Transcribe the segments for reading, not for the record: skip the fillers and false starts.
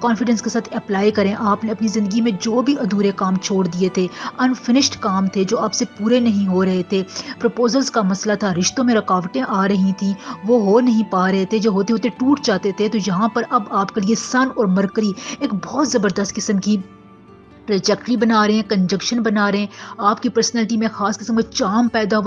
Confidence کے ساتھ apply کریں. آپ نے اپنی زندگی میں جو بھی ادھورے کام چھوڑ دیے تھے, انفنشڈ کام تھے جو آپ سے پورے نہیں ہو رہے تھے, پروپوزلز کا مسئلہ تھا, رشتوں میں رکاوٹیں آ رہی تھیں, وہ ہو نہیں پا رہے تھے, جو ہوتے ہوتے ٹوٹ جاتے تھے, تو یہاں پر اب آپ کے لیے سن اور مرکری ایک بہت زبردست قسم کی ٹریجیکٹری بنا رہے ہیں, کنجکشن بنا رہے ہیں. آپ کی پرسنالٹی میں خاص قسم کا چارم پیدا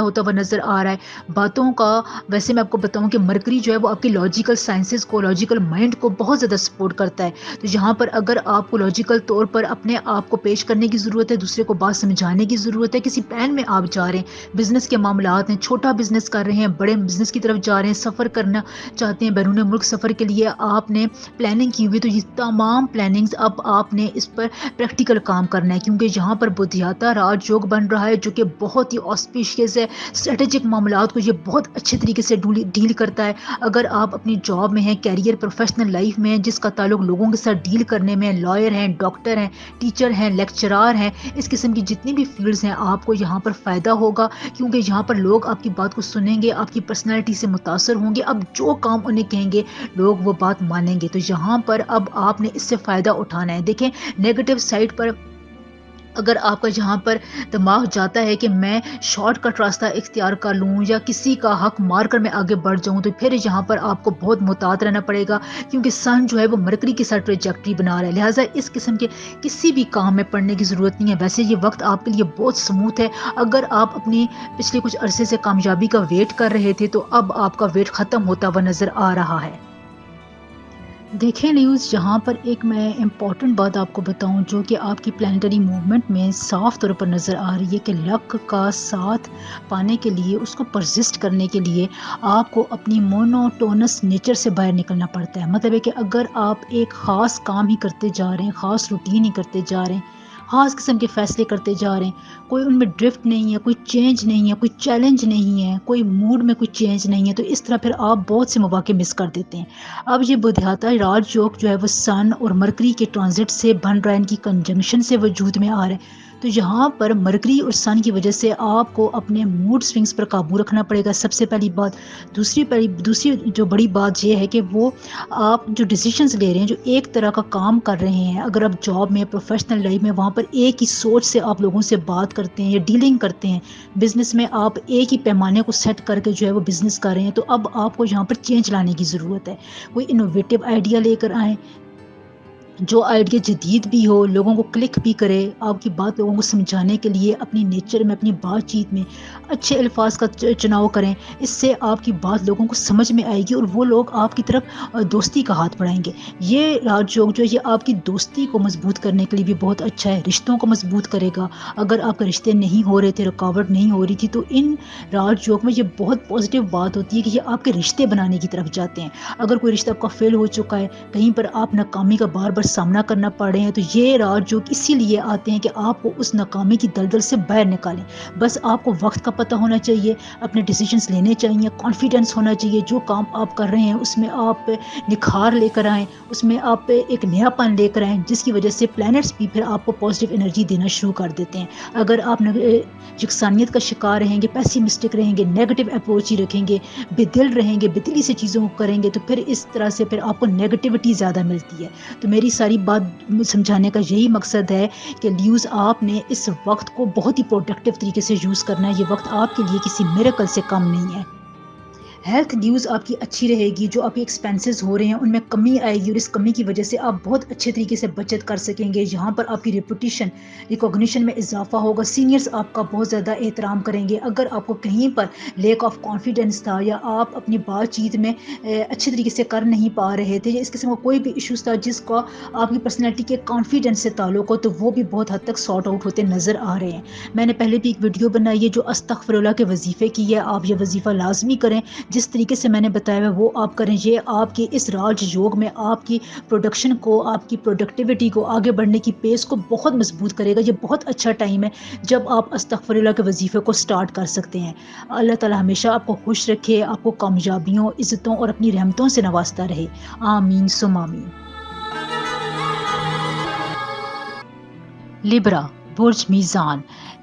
ہوتا ہوا نظر آ رہا ہے باتوں کا. ویسے میں آپ کو بتاؤں کہ مرکری جو ہے وہ آپ کی لاجیکل سائنسز کو, لاجیکل مائنڈ کو بہت زیادہ سپورٹ کرتا ہے. تو یہاں پر اگر آپ کو لاجیکل طور پر اپنے آپ کو پیش کرنے کی ضرورت ہے, دوسرے کو بات سمجھانے کی ضرورت ہے, کسی پلان میں آپ جا رہے ہیں, بزنس کے معاملات ہیں, چھوٹا بزنس کر رہے ہیں, بڑے بزنس کی طرف جا رہے ہیں, سفر کرنا چاہتے ہیں, بیرون ملک سفر کے لیے آپ نے پلاننگ کی ہوئی, تو یہ تمام پلاننگز اب آپ نے اس پر پریکٹیکل کام کرنا ہے, کیونکہ یہاں پر بدھیاتا راج یوگ بن رہا ہے جو کہ بہت ہی آسپیشیس ہے. اسٹریٹجک معاملات کو یہ بہت اچھے طریقے سے ڈیل کرتا ہے. اگر آپ اپنی جاب میں ہیں, کیریئر پروفیشنل لائف میں ہیں جس کا تعلق لوگوں کے ساتھ ڈیل کرنے میں, لائر ہیں, ڈاکٹر ہیں, ٹیچر ہیں, لیکچرار ہیں, اس قسم کی جتنی بھی فیلڈز ہیں, آپ کو یہاں پر فائدہ ہوگا, کیونکہ یہاں پر لوگ آپ کی بات کو سنیں گے, آپ کی پرسنالٹی سے متاثر ہوں گے. اب جو کام انہیں کہیں گے لوگ وہ بات مانیں گے. تو یہاں پر اب آپ نے اس سے فائدہ اٹھانا ہے. دیکھیں نیگیٹو سائڈ پر اگر آپ کا جہاں پر دماغ جاتا ہے کہ میں شارٹ کٹ راستہ اختیار کر لوں یا کسی کا حق مار کر میں آگے بڑھ جاؤں, تو پھر یہاں پر آپ کو بہت محتاط رہنا پڑے گا, کیونکہ سن جو ہے وہ مرکری کے ساتھ ٹریجیکٹری بنا رہا ہے. لہٰذا اس قسم کے کسی بھی کام میں پڑنے کی ضرورت نہیں ہے. ویسے یہ وقت آپ کے لیے بہت سموتھ ہے. اگر آپ اپنی پچھلے کچھ عرصے سے کامیابی کا ویٹ کر رہے تھے تو اب آپ کا ویٹ ختم ہوتا ہوا نظر آ رہا ہے. دیکھیں نیوز, یہاں پر ایک میں امپورٹنٹ بات آپ کو بتاؤں جو کہ آپ کی پلانٹری موومنٹ میں صاف طور پر نظر آ رہی ہے کہ لک کا ساتھ پانے کے لیے, اس کو پرزسٹ کرنے کے لیے آپ کو اپنی مونوٹونس نیچر سے باہر نکلنا پڑتا ہے. مطلب ہے کہ اگر آپ ایک خاص کام ہی کرتے جا رہے ہیں, خاص روٹین ہی کرتے جا رہے ہیں, خاص قسم کے فیصلے کرتے جا رہے ہیں, کوئی ان میں ڈرفٹ نہیں ہے, کوئی چینج نہیں ہے, کوئی چیلنج نہیں ہے, کوئی موڈ میں کوئی چینج نہیں ہے, تو اس طرح پھر آپ بہت سے مواقع مس کر دیتے ہیں. اب یہ بدھیاتا راج یوگ جو ہے وہ سن اور مرکری کے ٹرانزٹ سے بن رہا ہے, ان کی کنجنکشن سے وجود میں آ رہا ہے. تو یہاں پر مرکری اور سن کی وجہ سے آپ کو اپنے موڈ سوئنگز پر قابو رکھنا پڑے گا, سب سے پہلی بات. دوسری جو بڑی بات یہ ہے کہ وہ آپ جو ڈیسیشنز لے رہے ہیں, جو ایک طرح کا کام کر رہے ہیں, اگر آپ جاب میں, پروفیشنل لائف میں, وہاں پر ایک ہی سوچ سے آپ لوگوں سے بات کرتے ہیں یا ڈیلنگ کرتے ہیں, بزنس میں آپ ایک ہی پیمانے کو سیٹ کر کے جو ہے وہ بزنس کر رہے ہیں, تو اب آپ کو یہاں پر چینج لانے کی ضرورت ہے. کوئی انوویٹو آئیڈیا لے کر آئیں, جو آئیڈیا جدید بھی ہو, لوگوں کو کلک بھی کرے, آپ کی بات لوگوں کو سمجھانے کے لیے اپنی نیچر میں, اپنی بات چیت میں اچھے الفاظ کا چناؤ کریں. اس سے آپ کی بات لوگوں کو سمجھ میں آئے گی اور وہ لوگ آپ کی طرف دوستی کا ہاتھ بڑھائیں گے. یہ راج یوگ جو ہے یہ آپ کی دوستی کو مضبوط کرنے کے لیے بھی بہت اچھا ہے, رشتوں کو مضبوط کرے گا. اگر آپ کے رشتے نہیں ہو رہے تھے, رکاوٹ نہیں ہو رہی تھی, تو ان راج یوگ میں یہ بہت پازیٹیو بات ہوتی ہے کہ یہ آپ کے رشتے بنانے کی طرف جاتے ہیں. اگر کوئی رشتہ آپ کا فیل ہو چکا ہے, کہیں پر آپ ناکامی کا بار بار سامنا کرنا پڑ رہے ہیں, تو یہ راج یوگ اسی لیے آتے ہیں کہ آپ کو اس ناکامی کی دلدل سے باہر نکالیں. بس آپ کو وقت کا پتہ ہونا چاہیے, اپنے ڈیسیجنز لینے چاہیے, کانفیڈنس ہونا چاہیے, جو کام آپ کر رہے ہیں اس میں آپ نکھار لے کر آئیں, اس میں آپ ایک نیا پن لے کر آئیں, جس کی وجہ سے پلانٹس بھی پھر آپ کو پازیٹیو انرجی دینا شروع کر دیتے ہیں. اگر آپ یکسانیت کا شکار رہیں گے, پیسیمسٹک رہیں گے, نیگیٹو اپروچ ہی رکھیں گے, بے دل رہیں گے, بے دلی سے چیزوں کو کریں گے, تو پھر اس طرح سے پھر آپ کو نیگیٹیوٹی زیادہ ملتی ہے. تو میری ساری بات سمجھانے کا یہی مقصد ہے کہ لیوز آپ نے اس وقت کو بہت ہی پروڈکٹیو طریقے سے یوز کرنا ہے. یہ وقت آپ کے لیے کسی میریکل سے کم نہیں ہے. ہیلتھ نیوز آپ کی اچھی رہے گی, جو آپ کے ایکسپینسز ہو رہے ہیں ان میں کمی آئے گی, اور اس کمی کی وجہ سے آپ بہت اچھے طریقے سے بچت کر سکیں گے. یہاں پر آپ کی ریکوگنیشن میں اضافہ ہوگا, سینئرز آپ کا بہت زیادہ احترام کریں گے. اگر آپ کو کہیں پر لیک آف کانفیڈنس تھا, یا آپ اپنی بات چیت میں اچھے طریقے سے کر نہیں پا رہے تھے, یا اس قسم کا کوئی بھی ایشوز تھا جس کا آپ کی پرسنالٹی کے کانفیڈنس سے تعلق ہو, تو وہ بھی بہت حد تک سارٹ آؤٹ ہوتے نظر آ رہے ہیں. میں نے پہلے بھی ایک ویڈیو بنائی ہے جو استغفر اللہ کے وظیفے کی ہے, آپ یہ وظیفہ لازمی کریں. جس طریقے سے میں نے بتایا ہے وہ آپ کریں. یہ آپ کی اس راج یوگ میں آپ کی پروڈکشن کو, آپ کی پروڈکٹیوٹی کو, آگے بڑھنے کی پیس کو بہت مضبوط کرے گا. یہ بہت اچھا ٹائم ہے جب آپ استغفر اللہ کے وظیفے کو سٹارٹ کر سکتے ہیں. اللہ تعالی ہمیشہ آپ کو خوش رکھے, آپ کو کامیابیوں, عزتوں اور اپنی رحمتوں سے نوازتا رہے. آمین ثم آمین. لبرا برج میزان,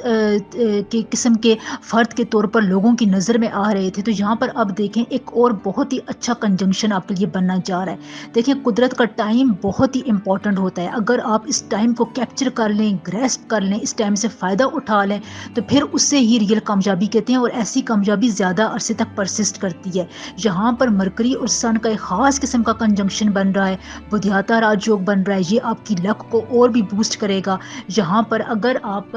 کے قسم کے فرد کے طور پر لوگوں کی نظر میں آ رہے تھے، تو یہاں پر اب دیکھیں ایک اور بہت ہی اچھا کنجنکشن آپ کے لیے بننا جا رہا ہے۔ دیکھیں قدرت کا ٹائم بہت ہی امپورٹنٹ ہوتا ہے، اگر آپ اس ٹائم کو کیپچر کر لیں، گریسپ کر لیں، اس ٹائم سے فائدہ اٹھا لیں تو پھر اس سے ہی ریئل کامیابی کہتے ہیں، اور ایسی کامیابی زیادہ عرصے تک پرسسٹ کرتی ہے۔ یہاں پر مرکری اور سن کا ایک خاص قسم کا کنجنکشن بن رہا ہے، بدھیاتا راج یوگ بن رہا ہے، یہ آپ کی لک کو اور بھی بوسٹ کرے گا۔ یہاں پر اگر آپ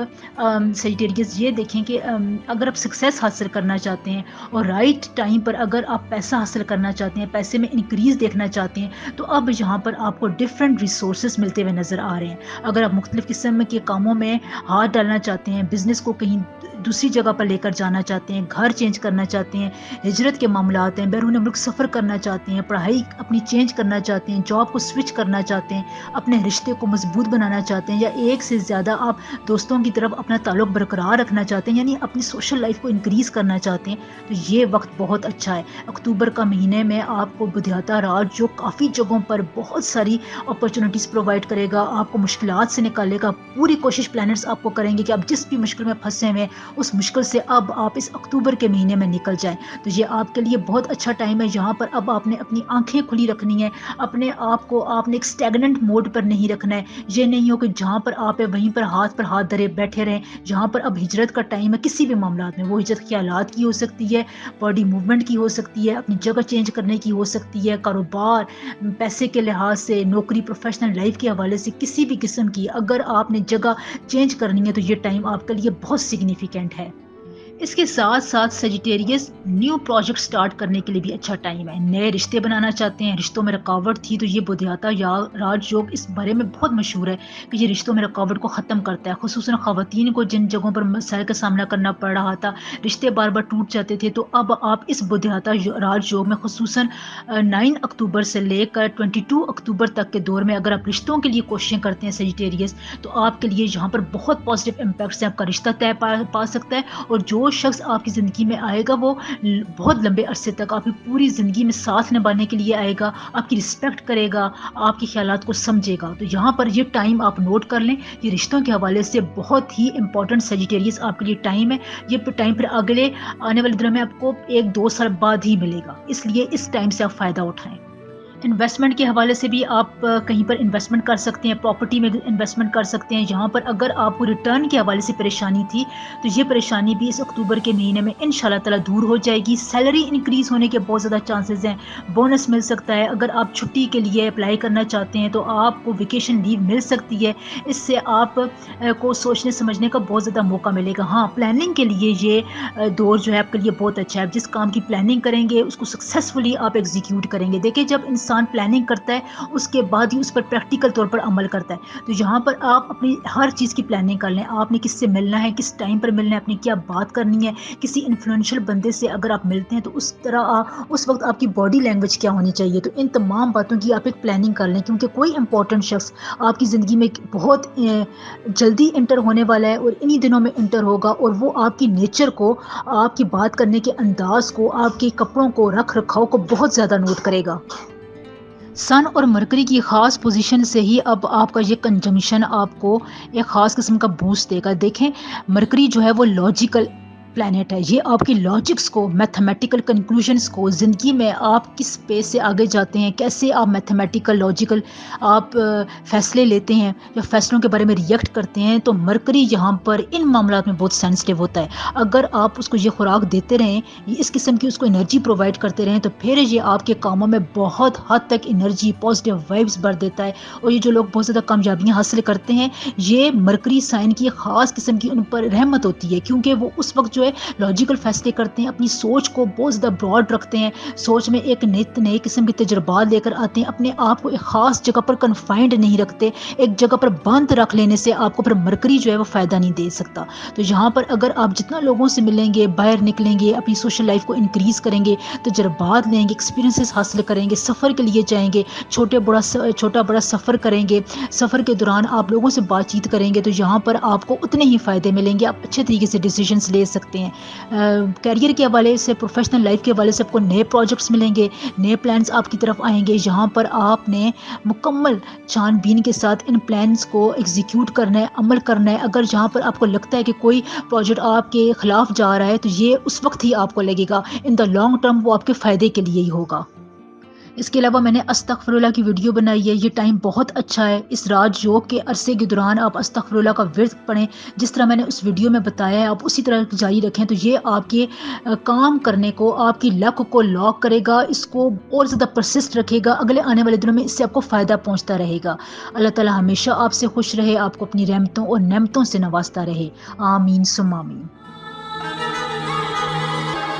سیجیٹیریس یہ دیکھیں کہ اگر آپ سکسیس حاصل کرنا چاہتے ہیں اور رائٹ ٹائم پر اگر آپ پیسہ حاصل کرنا چاہتے ہیں، پیسے میں انکریز دیکھنا چاہتے ہیں، تو اب یہاں پر آپ کو ڈفرینٹ ریسورسز ملتے ہوئے نظر آ رہے ہیں۔ اگر آپ مختلف قسم کے کاموں میں ہاتھ ڈالنا چاہتے ہیں، بزنس کو کہیں دوسری جگہ پر لے کر جانا چاہتے ہیں، گھر چینج کرنا چاہتے ہیں، ہجرت کے معاملات ہیں، بیرون ملک سفر کرنا چاہتے ہیں، پڑھائی اپنی چینج کرنا چاہتے ہیں، جاب کو سوئچ کرنا چاہتے ہیں، اپنے رشتے کو مضبوط بنانا چاہتے ہیں، یا ایک سے زیادہ آپ دوستوں کی طرف اپنا تعلق برقرار رکھنا چاہتے ہیں، یعنی اپنی سوشل لائف کو انکریز کرنا چاہتے ہیں، تو یہ وقت بہت اچھا ہے۔ اکتوبر کا مہینے میں آپ کو بدھیاتا راج جو کافی جگہوں پر بہت ساری اپرچونیٹیز پرووائڈ کرے گا، آپ کو مشکلات سے نکالے گا۔ پوری کوشش پلانرز آپ کو کریں گے کہ آپ جس بھی مشکل میں پھنسے ہوئے اس مشکل سے اب آپ اس اکتوبر کے مہینے میں نکل جائیں، تو یہ آپ کے لیے بہت اچھا ٹائم ہے۔ یہاں پر اب آپ نے اپنی آنکھیں کھلی رکھنی ہے، اپنے آپ کو آپ نے ایک اسٹیگننٹ موڈ پر نہیں رکھنا ہے، یہ نہیں ہو کہ جہاں پر آپ ہے وہیں پر ہاتھ دھرے بیٹھے رہیں۔ جہاں پر اب ہجرت کا ٹائم ہے، کسی بھی معاملات میں وہ ہجرت خیالات کی ہو سکتی ہے، باڈی موومنٹ کی ہو سکتی ہے، اپنی جگہ چینج کرنے کی ہو سکتی ہے، کاروبار، پیسے کے لحاظ سے، نوکری، پروفیشنل لائف کے حوالے سے کسی بھی قسم کی اگر آپ نے جگہ چینج کرنی ہے تو یہ ٹائم آپ کے لیے بہت سگنیفیکینٹ ہے۔ اس کے ساتھ ساتھ سیجیٹیریس نیو پروجیکٹ سٹارٹ کرنے کے لیے بھی اچھا ٹائم ہے۔ نئے رشتے بنانا چاہتے ہیں، رشتوں میں رکاوٹ تھی تو یہ بدھیاتا راج یوگ اس بارے میں بہت مشہور ہے کہ یہ رشتوں میں رکاوٹ کو ختم کرتا ہے، خصوصاً خواتین کو جن جگہوں پر مسائل کا سامنا کرنا پڑ رہا تھا، رشتے بار بار ٹوٹ جاتے تھے، تو اب آپ اس بدھیاتا راج یوگ میں خصوصاً 9 اکتوبر سے لے کر 22 اکتوبر تک کے دور میں اگر آپ رشتوں کے لیے کوششیں کرتے ہیں سیجیٹیریس، تو آپ کے لیے یہاں پر بہت پازیٹیو امپیکٹس ہیں۔ آپ کا رشتہ طے پا سکتا ہے، اور جو شخص آپ کی زندگی میں آئے گا وہ بہت لمبے عرصے تک آپ کی پوری زندگی میں ساتھ نبھانے کے لیے آئے گا، آپ کی رسپیکٹ کرے گا، آپ کے خیالات کو سمجھے گا۔ تو یہاں پر یہ ٹائم آپ نوٹ کر لیں، یہ رشتوں کے حوالے سے بہت ہی امپورٹنٹ سیجیٹیریس آپ کے لیے ٹائم ہے۔ یہ ٹائم پھر اگلے آنے والے دنوں میں آپ کو 1-2 سال بعد ہی ملے گا، اس لیے اس ٹائم سے آپ فائدہ اٹھائیں۔ انویسٹمنٹ کے حوالے سے بھی آپ کہیں پر انویسٹمنٹ کر سکتے ہیں، پراپرٹی میں انویسٹمنٹ کر سکتے ہیں۔ یہاں پر اگر آپ کو ریٹرن کے حوالے سے پریشانی تھی تو یہ پریشانی بھی اس اکتوبر کے مہینے میں انشاءاللہ تعالی دور ہو جائے گی۔ سیلری انکریز ہونے کے بہت زیادہ چانسز ہیں، بونس مل سکتا ہے، اگر آپ چھٹی کے لیے اپلائی کرنا چاہتے ہیں تو آپ کو ویکیشن لیو مل سکتی ہے، اس سے آپ کو سوچنے سمجھنے کا بہت زیادہ موقع ملے گا۔ ہاں، پلاننگ کے لیے یہ دور جو ہے آپ کے لیے بہت اچھا ہے، آپ جس کام کی پلاننگ کریں گے اس کو سکسیسفلی آپ ایگزیکیوٹ کریں گے۔ دیکھیں جب انسان پلاننگ کرتا ہے اس کے بعد ہی اس پر پریکٹیکل طور پر عمل کرتا ہے، تو یہاں پر آپ اپنی ہر چیز کی پلاننگ کر لیں، آپ نے کس سے ملنا ہے، کس ٹائم پر ملنا ہے، اپنی کیا بات کرنی ہے، کسی انفلوئنشل بندے سے اگر آپ ملتے ہیں تو اس وقت آپ کی باڈی لینگویج کیا ہونی چاہیے، تو ان تمام باتوں کی آپ ایک پلاننگ کر لیں، کیونکہ کوئی امپورٹنٹ شخص آپ کی زندگی میں بہت جلدی انٹر ہونے والا ہے اور انہی دنوں میں انٹر ہوگا، اور وہ آپ کی نیچر کو، آپ کی بات کرنے کے انداز کو، آپ کے کپڑوں کو، رکھ رکھاؤ کو بہت زیادہ نوٹ کرے گا۔ سن اور مرکری کی خاص پوزیشن سے ہی اب آپ کا یہ کنجنکشن آپ کو ایک خاص قسم کا بوسٹ دے گا۔ دیکھیں مرکری جو ہے وہ لاجیکل پلانٹ ہے، یہ آپ کی لاجکس کو، میتھمیٹیکل کنکلوژنس کو، زندگی میں آپ کس پیس سے آگے جاتے ہیں، کیسے آپ میتھمیٹیکل لاجیکل آپ فیصلے لیتے ہیں یا فیصلوں کے بارے میں ریئیکٹ کرتے ہیں، تو مرکری یہاں پر ان معاملات میں بہت سینسٹیو ہوتا ہے۔ اگر آپ اس کو یہ خوراک دیتے رہیں، اس قسم کی اس کو انرجی پرووائڈ کرتے رہیں، تو پھر یہ آپ کے کاموں میں بہت حد تک انرجی، پازیٹیو وائبس بھر دیتا ہے، اور یہ جو لوگ بہت زیادہ کامیابیاں حاصل کرتے ہیں، یہ مرکری سائن کی خاص قسم کی ان پر رحمت ہوتی ہے، کیونکہ وہ اس وقت جو ہے لاجیکل فیصلے کرتے ہیں، اپنی سوچ کو بہت زیادہ براڈ رکھتے ہیں، سوچ میں ایک نئے قسم کے تجربات لے کر آتے ہیں، اپنے آپ کو ایک خاص جگہ پر کنفائنڈ نہیں رکھتے، ایک جگہ پر بند رکھ لینے سے آپ کو پھر مرکری جو ہے وہ فائدہ نہیں دے سکتا۔ تو یہاں پر اگر آپ جتنا لوگوں سے ملیں گے، باہر نکلیں گے، اپنی سوشل لائف کو انکریز کریں گے، تجربات لیں گے، ایکسپیرینسز حاصل کریں گے، سفر کے لیے جائیں گے، چھوٹا بڑا سفر کریں گے، سفر کے دوران آپ لوگوں سے بات چیت کریں گے، تو یہاں پر آپ کو اتنے ہی فائدے ملیں گے، آپ اچھے طریقے سے ڈیسیژنز لے سکتے سکتے ہیں. کیریئر کے حوالے سے، پروفیشنل لائف کے حوالے سے آپ کو نئے پروجیکٹس ملیں گے، نئے پلانس آپ کی طرف آئیں گے، جہاں پر آپ نے مکمل چھان بین کے ساتھ ان پلانس کو ایگزیکیوٹ کرنا ہے، عمل کرنا ہے. اگر جہاں پر آپ کو لگتا ہے کہ کوئی پروجیکٹ آپ کے خلاف جا رہا ہے تو یہ اس وقت ہی آپ کو لگے گا، ان دا لانگ ٹرم وہ آپ کے فائدے کے لیے ہی ہوگا. اس کے علاوہ میں نے استغفر اللہ کی ویڈیو بنائی ہے. یہ ٹائم بہت اچھا ہے. اس راج یوگ کے عرصے کے دوران آپ استغفر اللہ کا ورد پڑھیں. جس طرح میں نے اس ویڈیو میں بتایا ہے آپ اسی طرح جاری رکھیں تو یہ آپ کے کام کرنے کو، آپ کی لک کو لاک کرے گا، اس کو اور زیادہ پرسسٹ رکھے گا. اگلے آنے والے دنوں میں اس سے آپ کو فائدہ پہنچتا رہے گا. اللہ تعالی ہمیشہ آپ سے خوش رہے، آپ کو اپنی رحمتوں اور نعمتوں سے نوازتا رہے. آمین ثم آمین.